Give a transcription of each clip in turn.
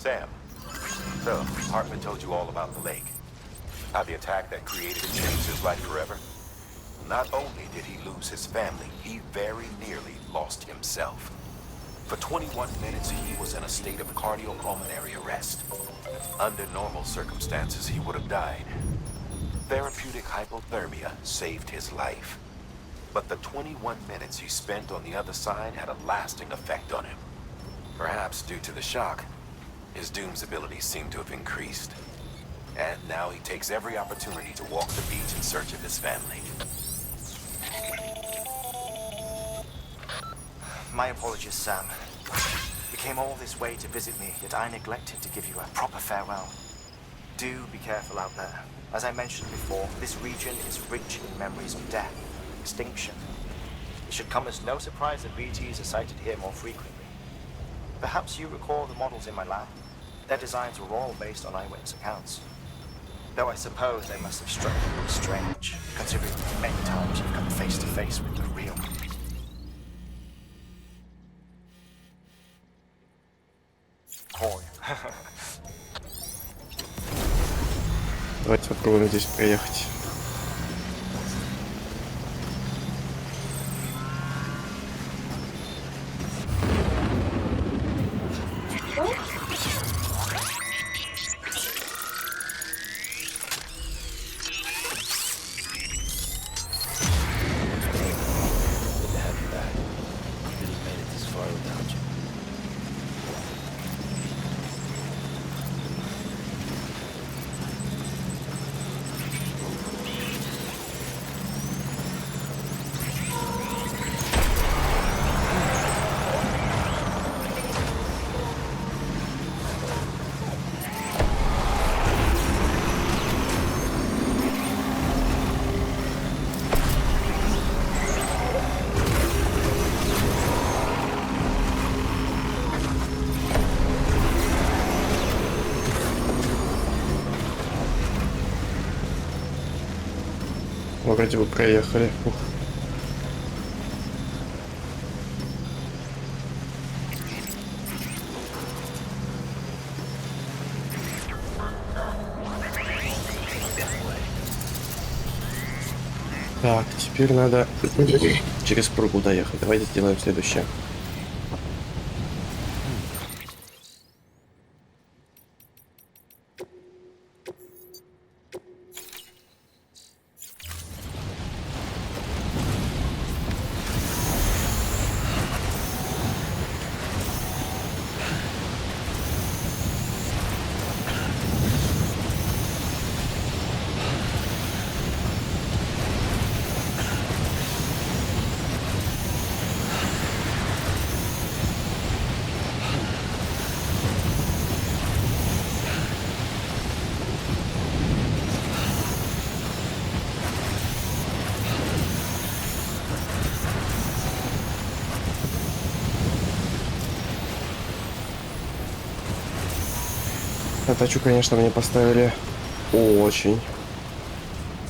Sam, so Hartman told you all about the lake. How the attack that created it changed his life forever. Not only did he lose his family, he very nearly lost himself. For 21 minutes, he was in a state of cardiopulmonary arrest. Under normal circumstances, he would have died. Therapeutic hypothermia saved his life. But the 21 minutes he spent on the other side had a lasting effect on him. Perhaps due to the shock, his Doom's abilities seem to have increased. And now he takes every opportunity to walk the beach in search of his family. My apologies, Sam. You came all this way to visit me, yet I neglected to give you a proper farewell. Do be careful out there. As I mentioned before, this region is rich in memories of death, extinction. It should come as no surprise that BTs are sighted here more frequently. Perhaps you recall the models in my lab? Their designs were all based on eyewitness accounts. Though I suppose they must have struck you as strange, considering many times you've come face to face with the real. Ой. Давайте попробуем здесь проехать. Вроде бы проехали. Ух. Так, теперь надо через пругу доехать. Давайте сделаем следующее. Задачу, конечно, мне поставили очень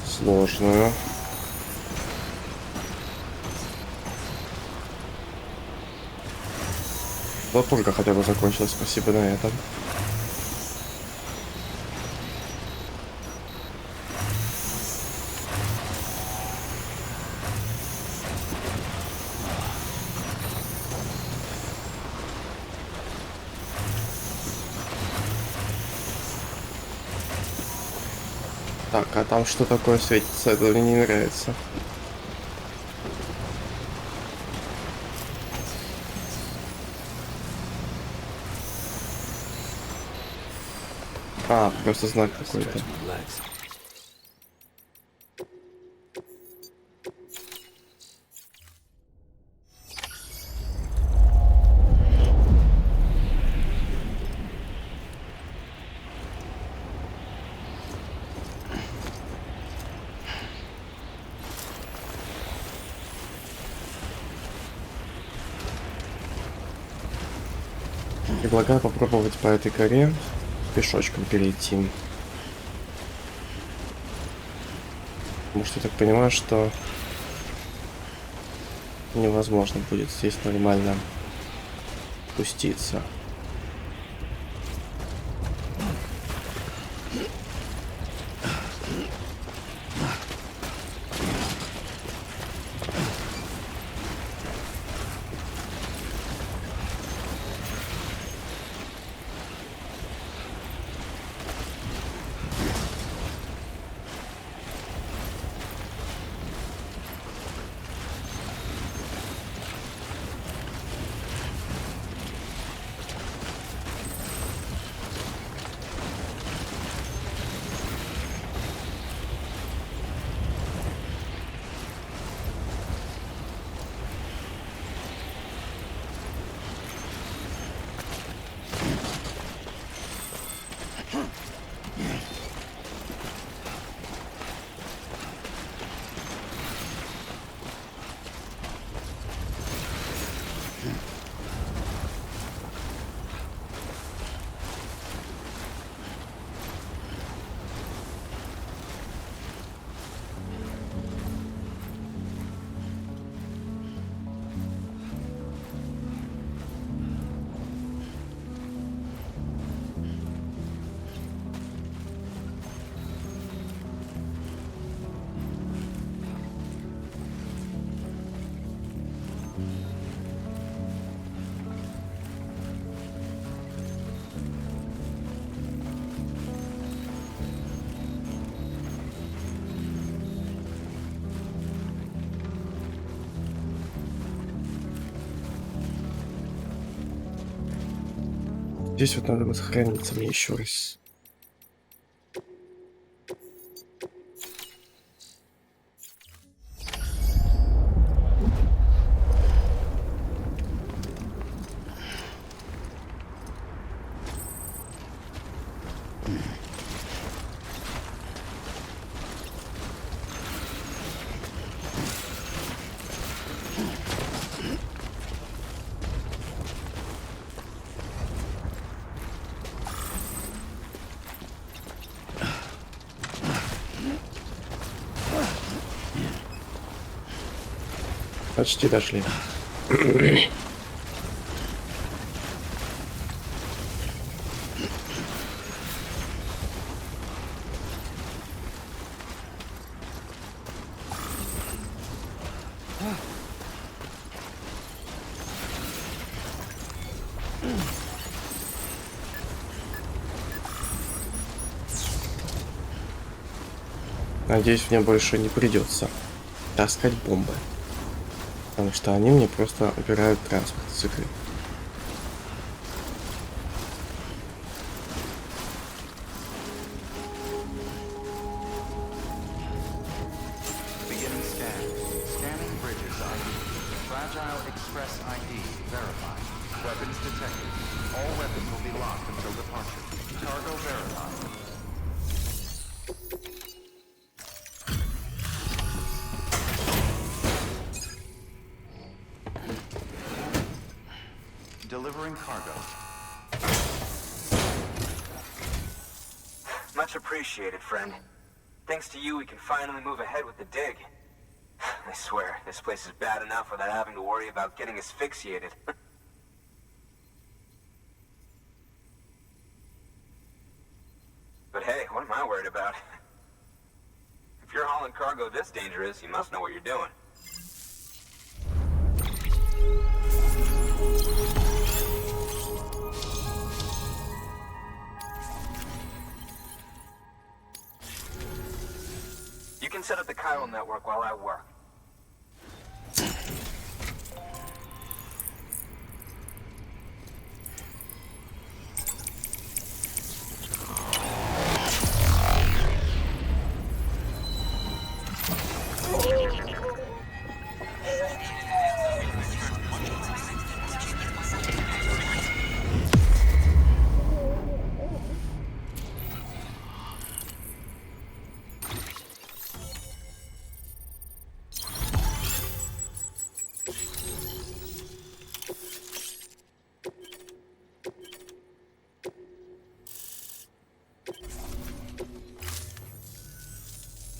сложную. Вот пурга хотя бы закончилась, спасибо на этом. Так, а там что такое светится? Это мне не нравится. А, просто знак какой-то. Предлагаю попробовать по этой горе пешочком перейти. Потому что я так понимаю, что невозможно будет здесь нормально спуститься. Здесь вот надо сохраниться мне еще раз. Почти дошли. Надеюсь, мне больше не придется таскать бомбы. Потому что они мне просто убирают транспорт с игры. Delivering cargo. Much appreciated, friend. Thanks to you, we can finally move ahead with the dig. I swear, this place is bad enough without having to worry about getting asphyxiated. But hey, what am I worried about? If you're hauling cargo this dangerous, you must know what you're doing. You can set up the chiral network while I work.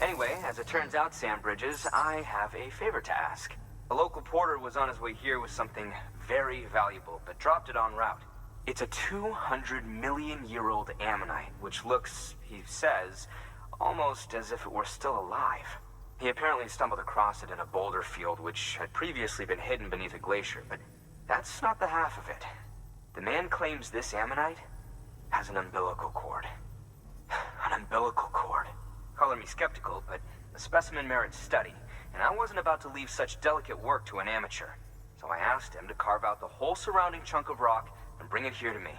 Anyway, as it turns out, Sam Bridges, I have a favor to ask. A local porter was on his way here with something very valuable, but dropped it en route. It's a 200-million-year-old ammonite, which looks, he says, almost as if it were still alive. He apparently stumbled across it in a boulder field, which had previously been hidden beneath a glacier, but that's not the half of it. The man claims this ammonite has an umbilical cord. An umbilical cord. Color me skeptical, but the specimen merits study, and I wasn't about to leave such delicate work to an amateur. So I asked him to carve out the whole surrounding chunk of rock and bring it here to me.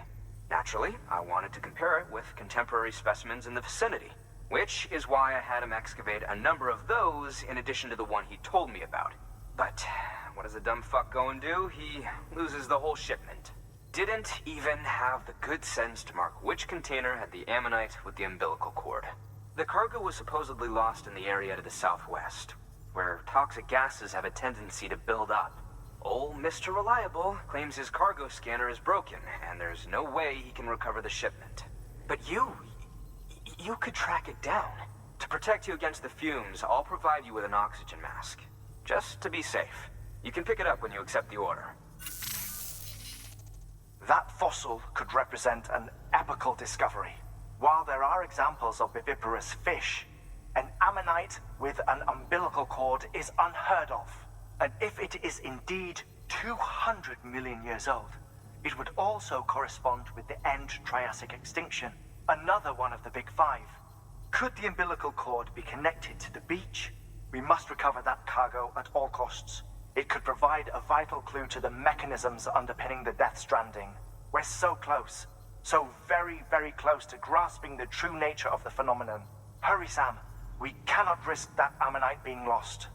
Naturally, I wanted to compare it with contemporary specimens in the vicinity, which is why I had him excavate a number of those in addition to the one he told me about. But what does the dumb fuck go and do? He loses the whole shipment. Didn't even have the good sense to mark which container had the ammonite with the umbilical cord. The cargo was supposedly lost in the area to the southwest, where toxic gases have a tendency to build up. Old Mr. Reliable claims his cargo scanner is broken, and there's no way he can recover the shipment. But you could track it down. To protect you against the fumes, I'll provide you with an oxygen mask. Just to be safe. You can pick it up when you accept the order. That fossil could represent an epical discovery. While there are examples of viviparous fish, an ammonite with an umbilical cord is unheard of. And if it is indeed 200 million years old, it would also correspond with the end Triassic extinction, another one of the big five. Could the umbilical cord be connected to the beach? We must recover that cargo at all costs. It could provide a vital clue to the mechanisms underpinning the Death Stranding. We're so close. So very, very close to grasping the true nature of the phenomenon. Hurry, Sam. We cannot risk that ammonite being lost.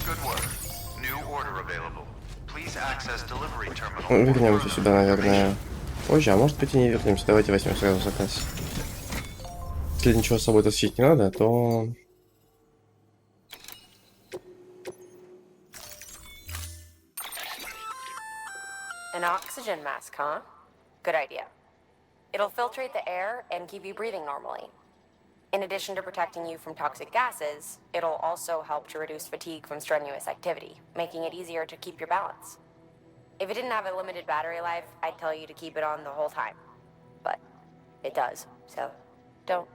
Good work. New order available. Please access delivery terminal. Вернемся сюда, наверное, позже, а может быть и не вернемся. Давайте возьмем сразу заказ. Если ничего с собой тащить не надо, то... An oxygen mask, huh? Good idea. It'll filtrate the air and keep you breathing normally. In addition to protecting you from toxic gases, it'll also help to reduce fatigue from strenuous activity, making it easier to keep your balance. If it didn't have a limited battery life, I'd tell you to keep it on the whole time. But it does, so don't.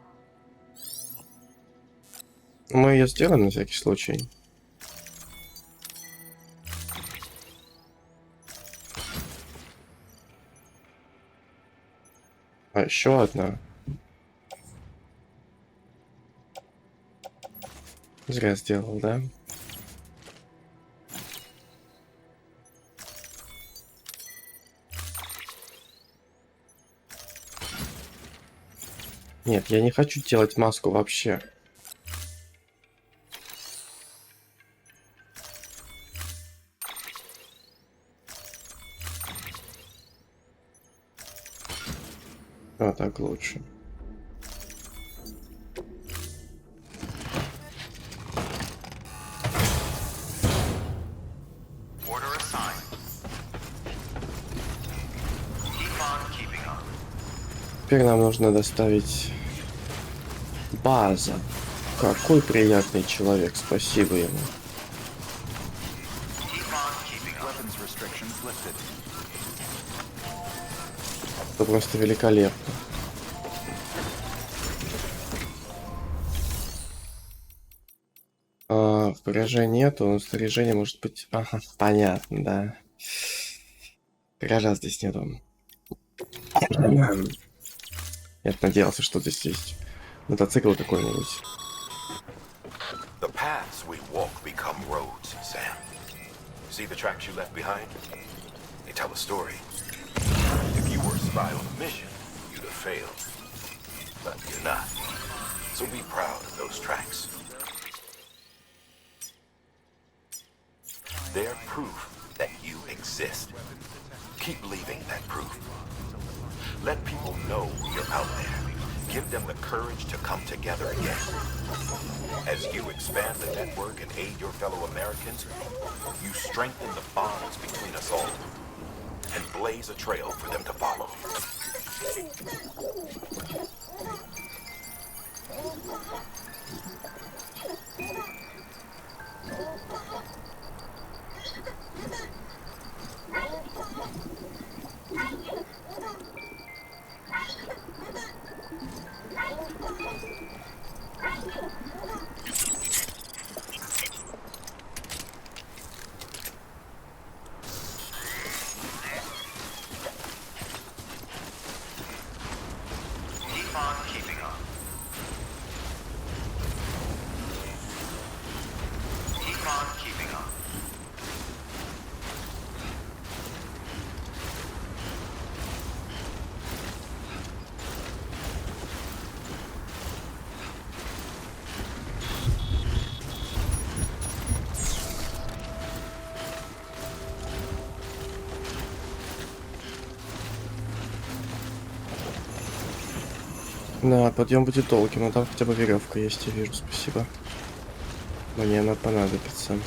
Мы ее сделаем на всякий случай. А еще одна. Зря сделал, да? Нет, я не хочу делать маску вообще. А так лучше. Order assigned. Keep on keeping on. Теперь нам нужно доставить база. Какой приятный человек, спасибо ему. Keep on keeping on. Weapons restrictions lifted. Это просто великолепно. Гаража нету, но снаряжение может быть... Ага, понятно, да. Гаража здесь нету. Я надеялся, что здесь есть мотоцикл какой-нибудь. The paths we walk become roads, Sam. See the tracks you left behind? They tell a story. If you were a spy on a mission, you'd have failed. But you're not. So be proud of those tracks. They're proof that you exist. Keep leaving that proof. Let people know you're out there. Give them the courage to come together again. As you expand the network and aid your fellow Americans, you strengthen the bonds between us all and blaze a trail for them to follow. Keep on keeping on. Keep on keeping on. Да, подъем будет долгим, но там хотя бы веревка есть, я вижу, спасибо. Мне она понадобится.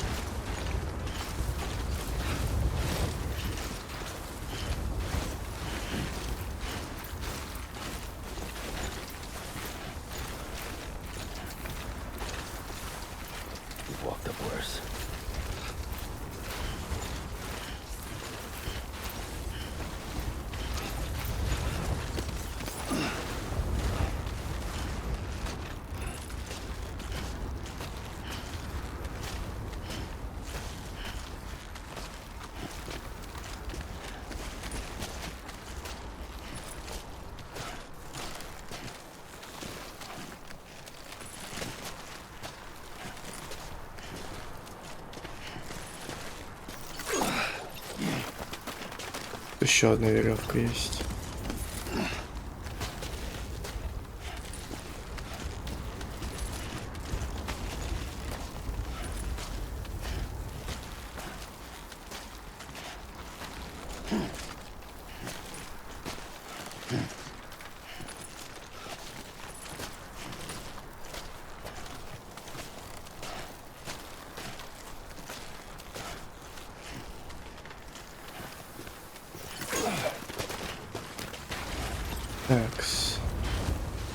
Еще одна веревка есть. Так,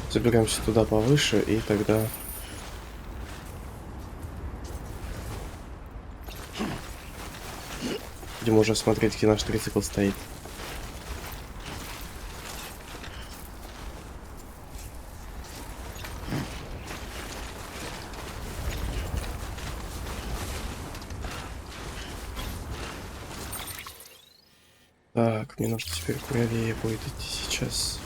заберемся туда повыше, и тогда будем уже смотреть, где наш трицикл стоит. Так, мне нужно теперь правее будет идти сейчас.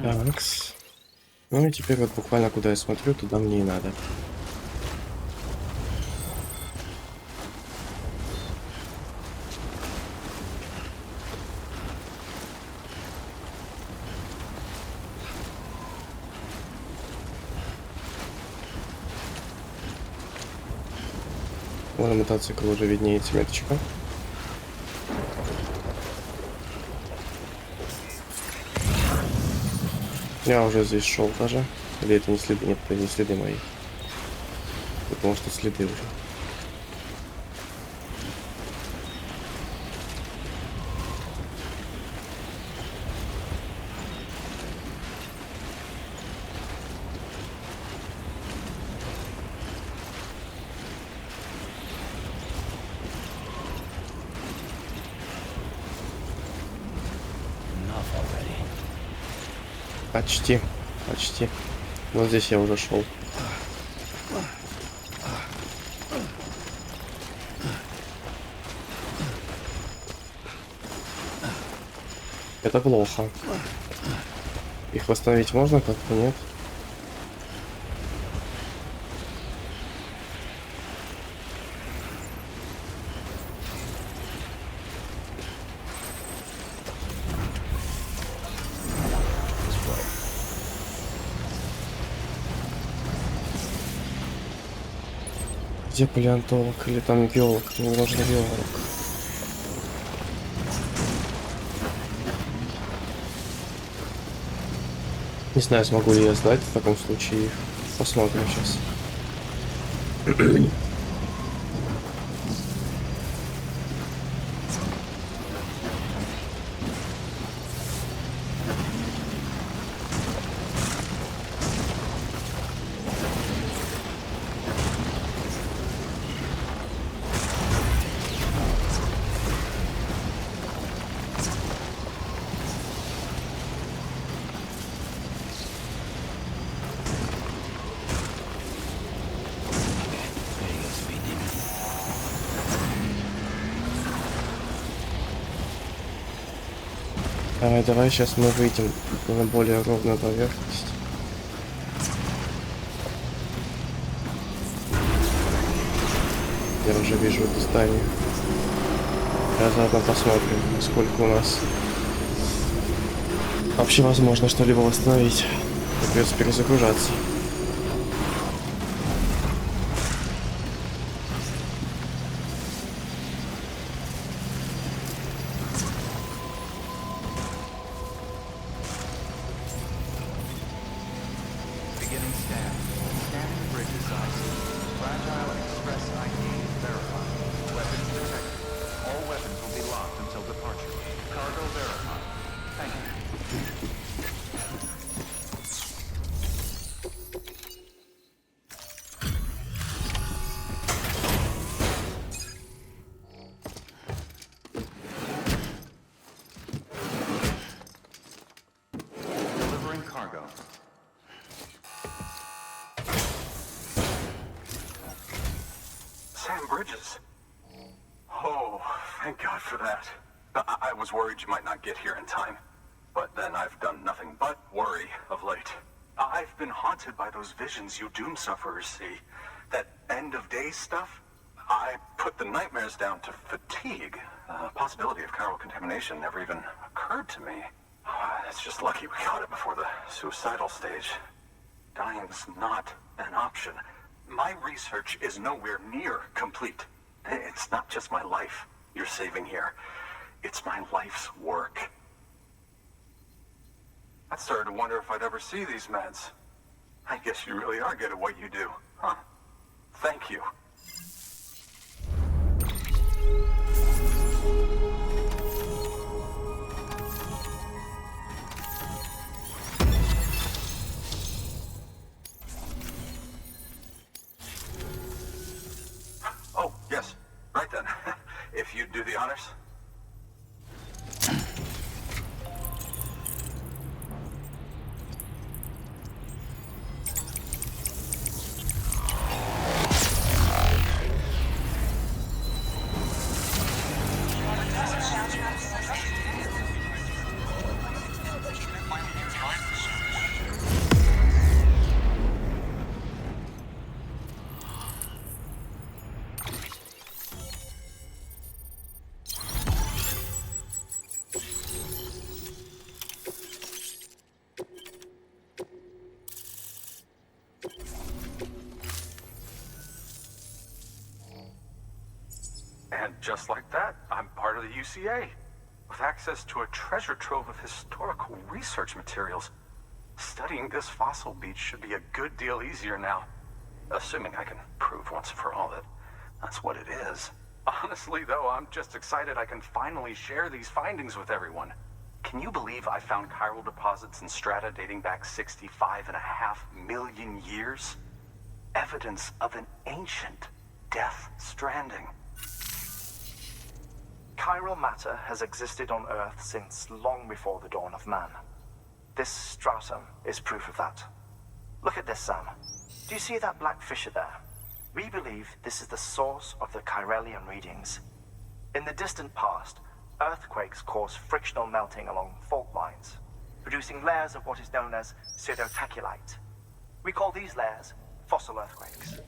Такс. Ну и теперь вот буквально куда я смотрю, туда мне и надо. Вон мотоцикл уже виднеется меточка. Я уже здесь шел даже. Или это не следы? Нет, это не следы мои. Потому что следы уже. Почти, почти. Вот здесь я уже шел. Это плохо. Их восстановить можно как-то, нет? Где палеонтолог или там геолог? Мне нужен геолог. Не знаю, смогу ли я сдать в таком случае. Посмотрим сейчас. Давай сейчас мы выйдем на более ровную поверхность. Я уже вижу это здание. Сейчас заодно посмотрим, сколько у нас вообще возможно что-либо восстановить. Придется перезагружаться. Beginning scan. Scanning bridges IC. Fragile Express ID verified. Weapons detected. All weapons will be locked until departure. Cargo verified. Thank you. Delivering cargo. Sam Bridges. Oh, thank God for that. I was worried you might not get here in time. But then I've done nothing but worry of late. I've been haunted by those visions you doom sufferers see. That end of days stuff. I put the nightmares down to fatigue. Possibility of chiral contamination never even occurred to me. It's just lucky we caught it before the suicidal stage. Dying's not an option. My research is nowhere near complete. It's not just my life you're saving here. It's my life's work. I started to wonder if I'd ever see these meds. I guess you really are good at what you do, huh? Thank you. Oh, yes. Right then. If you'd do the honors. And just like that, I'm part of the UCA, with access to a treasure trove of historical research materials. Studying this fossil beach should be a good deal easier now, assuming I can prove once and for all that that's what it is. Honestly, though, I'm just excited I can finally share these findings with everyone. Can you believe I found chiral deposits in strata dating back 65.5 million years? Evidence of an ancient death stranding. Chiral matter has existed on Earth since long before the dawn of man. This stratum is proof of that. Look at this, Sam. Do you see that black fissure there? We believe this is the source of the Chiralian readings. In the distant past, earthquakes cause frictional melting along fault lines, producing layers of what is known as pseudotaculite. We call these layers fossil earthquakes.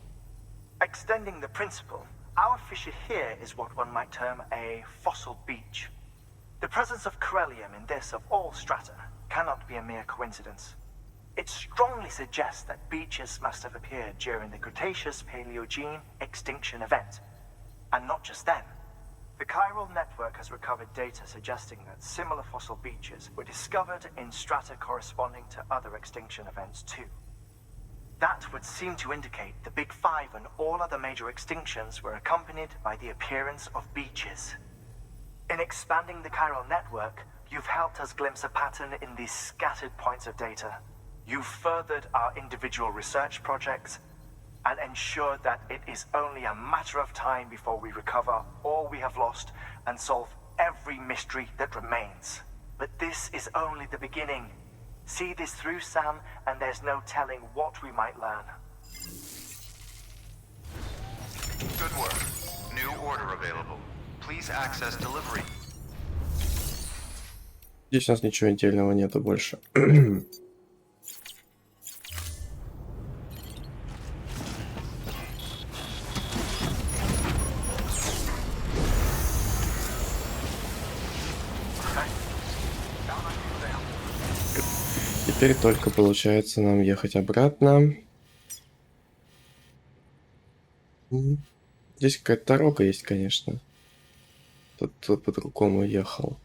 Extending the principle, our fissure here is what one might term a fossil beach. The presence of Chiralium in this of all strata cannot be a mere coincidence. It strongly suggests that beaches must have appeared during the Cretaceous-Paleogene extinction event. And not just then. The chiral network has recovered data suggesting that similar fossil beaches were discovered in strata corresponding to other extinction events too. That would seem to indicate the Big Five and all other major extinctions were accompanied by the appearance of beaches. In expanding the chiral network, you've helped us glimpse a pattern in these scattered points of data. You've furthered our individual research projects and ensured that it is only a matter of time before we recover all we have lost and solve every mystery that remains. But this is only the beginning. See this through, Sam, and there's no telling what we might learn. Good work. New order available. Please access delivery. Здесь у нас ничего отдельного нету больше. Теперь только получается нам ехать обратно. Здесь какая-то дорога есть, конечно. Тут по-другому ехал.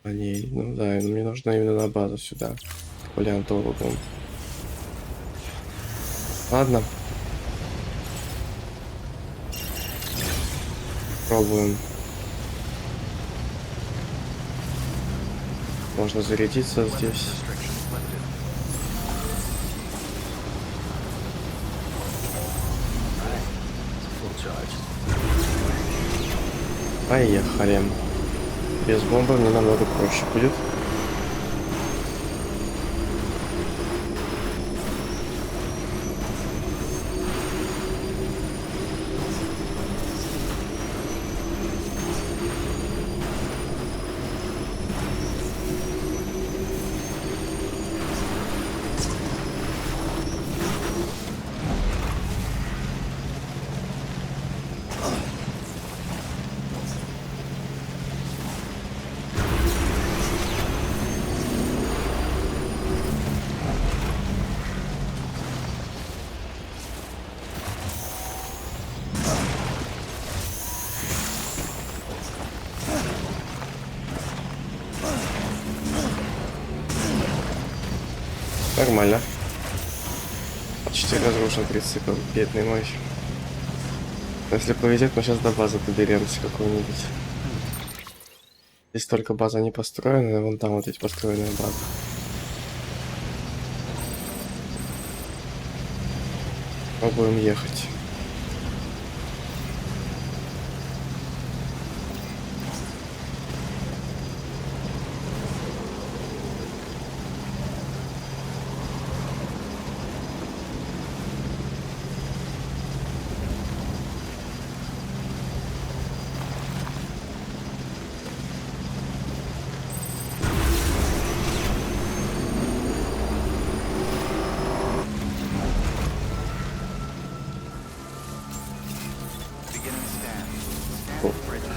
По ней. Ну да, мне нужно именно на базу сюда. К палеонтологу. Ладно. Пробуем. Можно зарядиться здесь. Поехали. Без бомбы мне намного проще будет. Нормально. Почти разрушен прицеп, бедный мой. Если повезет, мы сейчас до базы доберемся какой-нибудь. Здесь только база не построена, вон там вот эти построенные базы. Пробуем ехать.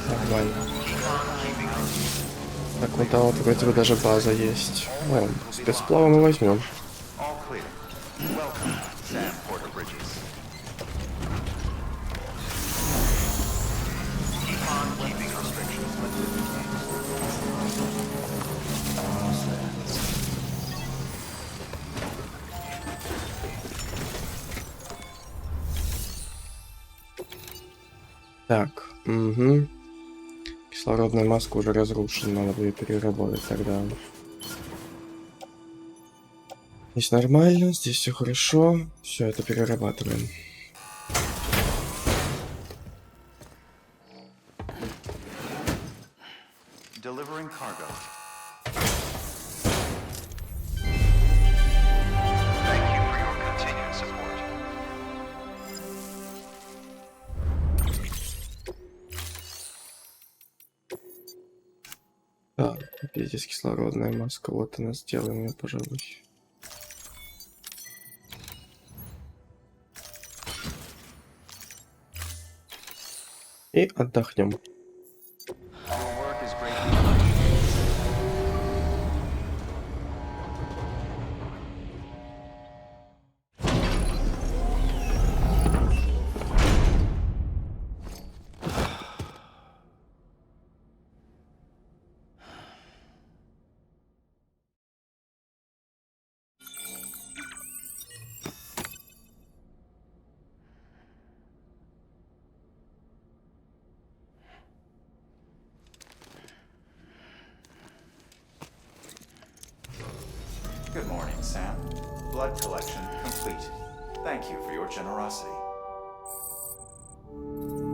Нормально. Так, вот там вот вроде бы даже база есть. Ладно, спецплава мы возьмем. All clear. Welcome, Sam Porter Bridges. Keep on keeping restrictions lifted. Almost there. Так, угу. Кислородная маска уже разрушена, надо будет переработать тогда. Здесь нормально, здесь все хорошо. Все это перерабатываем. Delivering cargo. Thank you for your continued support. Так, опять здесь кислородная маска. Вот она, сделаем ее, пожалуй. И отдохнем. Your work is greatly appreciated. Good morning, Sam. Blood collection complete. Thank you for your generosity.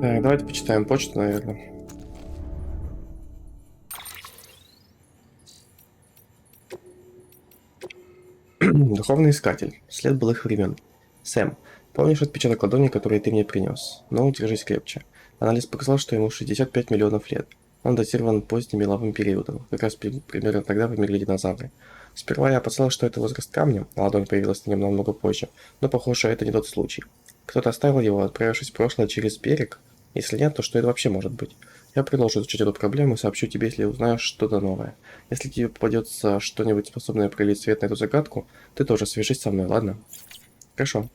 Так, давайте почитаем почту, наверное. Духовный искатель. След былых времен. Сэм, помнишь отпечаток ладони, который ты мне принес? Ну, держись крепче. Анализ показал, что ему 65 миллионов лет. Он датирован поздним меловым периодом. Как раз примерно тогда померли динозавры. Сперва я опасалась, что это возраст камня, а ладонь появилась на нем намного позже. Но, похоже, это не тот случай. Кто-то оставил его, отправившись в прошлое через берег? Если нет, то что это вообще может быть? Я продолжу изучать эту проблему и сообщу тебе, если узнаешь что-то новое. Если тебе попадется что-нибудь способное пролить свет на эту загадку, ты тоже свяжись со мной, ладно? Хорошо.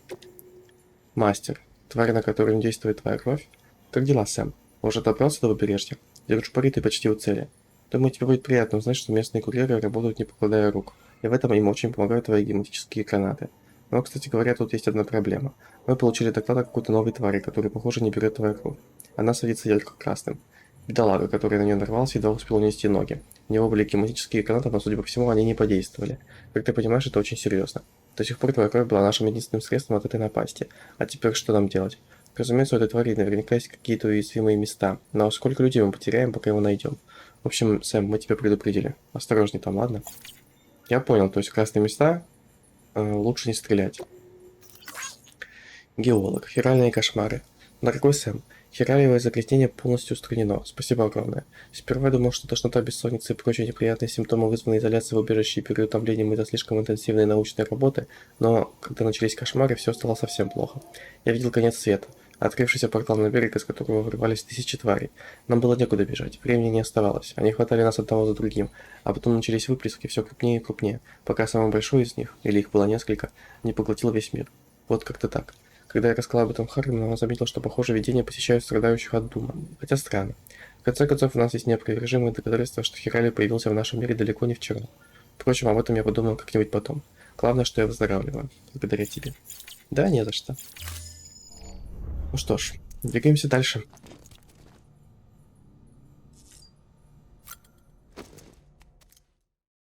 Мастер. Тварь, на которую действует твоя кровь? Как дела, Сэм? Уже добрался до побережья? Держу пари, ты почти у цели. Думаю, тебе будет приятно узнать, что местные курьеры работают не покладая рук. И в этом им очень помогают твои генетические гранаты. Но, кстати говоря, тут есть одна проблема. Мы получили доклад о какой-то новой твари, которая, похоже, не берет твою кровь. Она светится ярко-красным. Бедолага, который на нее нарвался, едва успел унести ноги. У него были кинетические гранаты, но, судя по всему, они не подействовали. Как ты понимаешь, это очень серьезно. До сих пор твоя кровь была нашим единственным средством от этой напасти. А теперь что нам делать? Разумеется, у этой твари наверняка есть какие-то уязвимые места. Но сколько людей мы потеряем, пока его найдем? В общем, Сэм, мы тебя предупредили. Осторожней там, ладно? Я понял, то есть в красные места лучше не стрелять. Геолог. Хиральные кошмары. Дорогой Сэм, хиралевое загрязнение полностью устранено. Спасибо огромное. Сперва я думал, что тошнота, бессонница и прочие неприятные симптомы, вызванные изоляцией в убежище и переутомлением из-за слишком интенсивной научной работы, но когда начались кошмары, все стало совсем плохо. Я видел конец света. Открывшийся портал на берег, из которого вырывались тысячи тварей. Нам было некуда бежать, времени не оставалось. Они хватали нас одного за другим, а потом начались выплески все крупнее и крупнее, пока самый большой из них, или их было несколько, не поглотил весь мир. Вот как-то так. Когда я рассказал об этом Харригану, он заметил, что, похоже, видения посещают страдающих от дума. Хотя странно. В конце концов, у нас есть неопровержимые доказательства, что Хирали появился в нашем мире далеко не вчера. Впрочем, об этом я подумал как-нибудь потом. Главное, что я выздоравливаю. Благодаря тебе. Да, не за что. Ну что ж, двигаемся дальше.